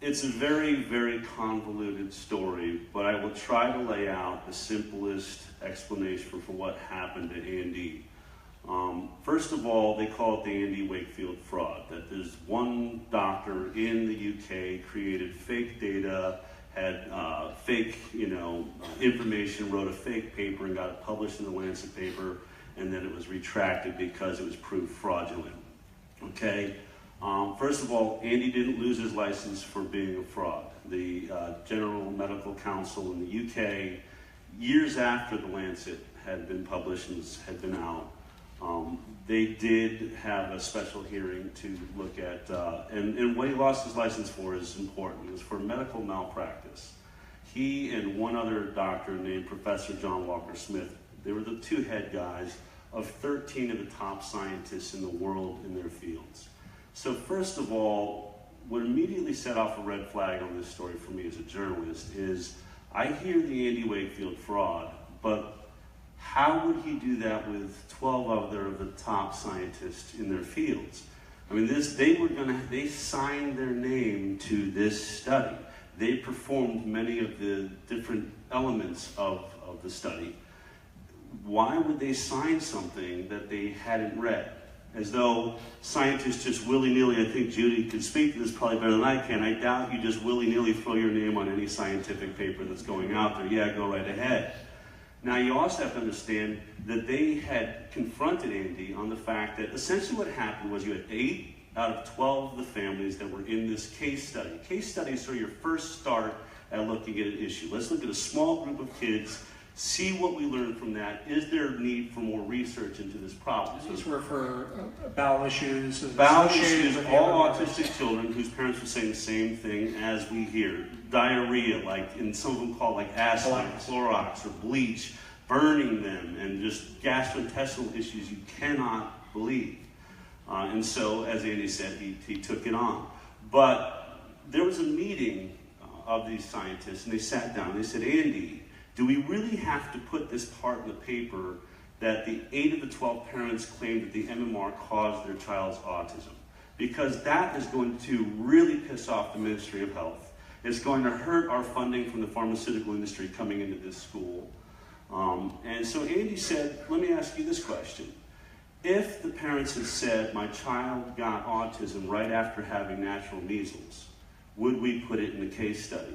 It's a very, very convoluted story, but I will try to lay out the simplest explanation for what happened to Andy. First of all, they call it the Andy Wakefield fraud, that there's one doctor in the UK created fake data, had fake information, wrote a fake paper and got it published in the Lancet paper, and then it was retracted because it was proved fraudulent. Okay? First of all, Andy didn't lose his license for being a fraud. The General Medical Council in the UK, years after the Lancet had been published and had been out, they did have a special hearing to look at, and what he lost his license for is important. It was for medical malpractice. He and one other doctor named Professor John Walker Smith, they were the two head guys of 13 of the top scientists in the world in their fields. So first of all, what immediately set off a red flag on this story for me as a journalist is, I hear the Andy Wakefield fraud, but how would he do that with 12 other of the top scientists in their fields? I mean, they signed their name to this study. They performed many of the different elements of the study. Why would they sign something that they hadn't read? As though scientists just willy-nilly, I think Judy could speak to this probably better than I can, I doubt you just willy-nilly throw your name on any scientific paper that's going out there. Yeah, go right ahead. Now you also have to understand that they had confronted Andy on the fact that essentially what happened was you had 8 out of 12 of the families that were in this case study. Case studies are your first start at looking at an issue. Let's look at a small group of kids, see what we learn from that. Is there a need for more research into this problem? These were for bowel issues. Bowel issues, all autistic children whose parents were saying the same thing as we hear. Diarrhea, and some of them call like acid, Clorox, or bleach, burning them, and just gastrointestinal issues you cannot believe. And so, as Andy said, he took it on. But there was a meeting of these scientists, and they sat down, and they said, Andy, do we really have to put this part in the paper that the 8 of the 12 parents claimed that the MMR caused their child's autism? Because that is going to really piss off the Ministry of Health. It's going to hurt our funding from the pharmaceutical industry coming into this school. And so Andy said, let me ask you this question. If the parents had said, my child got autism right after having natural measles, would we put it in the case study?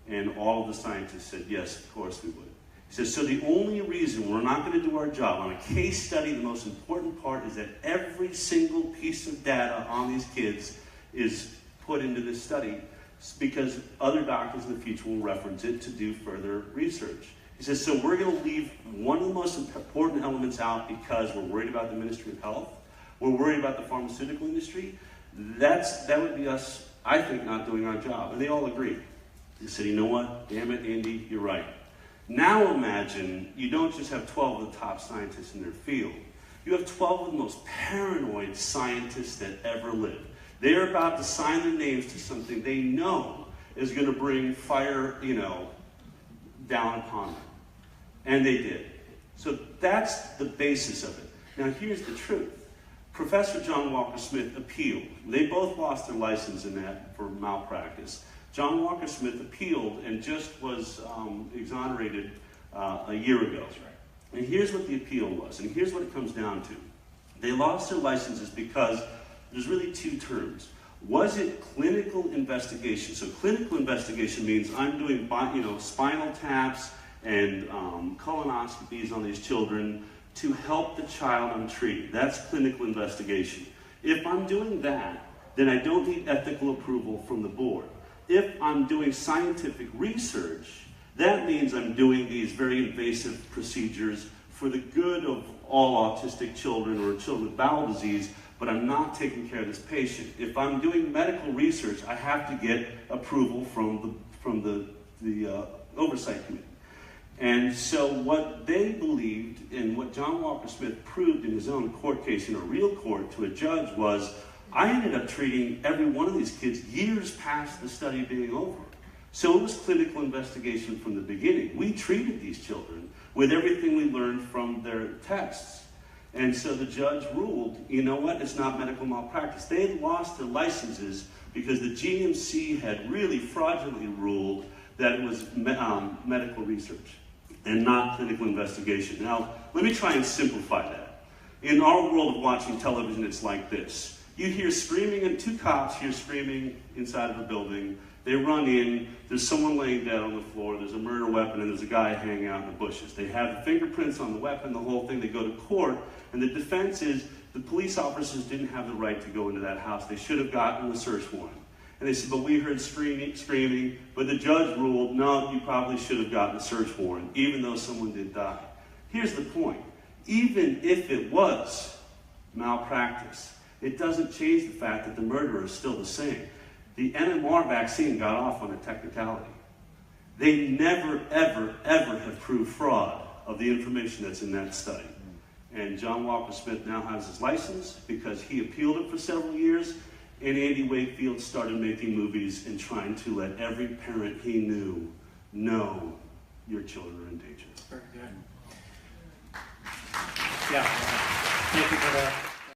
And all of the scientists said, yes, of course we would. He says, so the only reason we're not going to do our job on a case study, the most important part is that every single piece of data on these kids is put into this study because other doctors in the future will reference it to do further research. He says, so we're going to leave one of the most important elements out because we're worried about the Ministry of Health, we're worried about the pharmaceutical industry. That would be us, I think, not doing our job. And they all agreed. He said, you know what, damn it, Andy, you're right. Now imagine you don't just have 12 of the top scientists in their field. You have 12 of the most paranoid scientists that ever lived. They're about to sign their names to something they know is going to bring fire, down upon them. And they did. So that's the basis of it. Now here's the truth. Professor John Walker Smith appealed. They both lost their license in that for malpractice. John Walker Smith appealed and just was exonerated a year ago. That's right. And here's what the appeal was, and here's what it comes down to. They lost their licenses because there's really 2 terms. Was it clinical investigation? So clinical investigation means I'm doing spinal taps and colonoscopies on these children to help the child I'm treating. That's clinical investigation. If I'm doing that, then I don't need ethical approval from the board. If I'm doing scientific research, that means I'm doing these very invasive procedures for the good of all autistic children or children with bowel disease, but I'm not taking care of this patient. If I'm doing medical research, I have to get approval from the oversight committee. And so what they believed, and what John Walker Smith proved in his own court case in a real court to a judge, was I ended up treating every one of these kids years past the study being over. So it was clinical investigation from the beginning. We treated these children with everything we learned from their tests. And so the judge ruled, you know what, it's not medical malpractice. They had lost their licenses because the GMC had really fraudulently ruled that it was medical research and not clinical investigation. Now, let me try and simplify that. In our world of watching television, it's like this. You hear screaming, and two cops hear screaming inside of a building. They run in, there's someone laying dead on the floor, there's a murder weapon, and there's a guy hanging out in the bushes. They have the fingerprints on the weapon, the whole thing. They go to court, and the defense is the police officers didn't have the right to go into that house. They should have gotten a search warrant. And they said, but we heard screaming, but the judge ruled, no, you probably should have gotten a search warrant, even though someone did die. Here's the point. Even if it was malpractice, it doesn't change the fact that the murderer is still the same. The NMR vaccine got off on a technicality. They never, ever, ever have proved fraud of the information that's in that study. And John Walker Smith now has his license because he appealed it for several years, and Andy Wakefield started making movies and trying to let every parent he knew know your children are in danger. Very good. Yeah, thank you for that.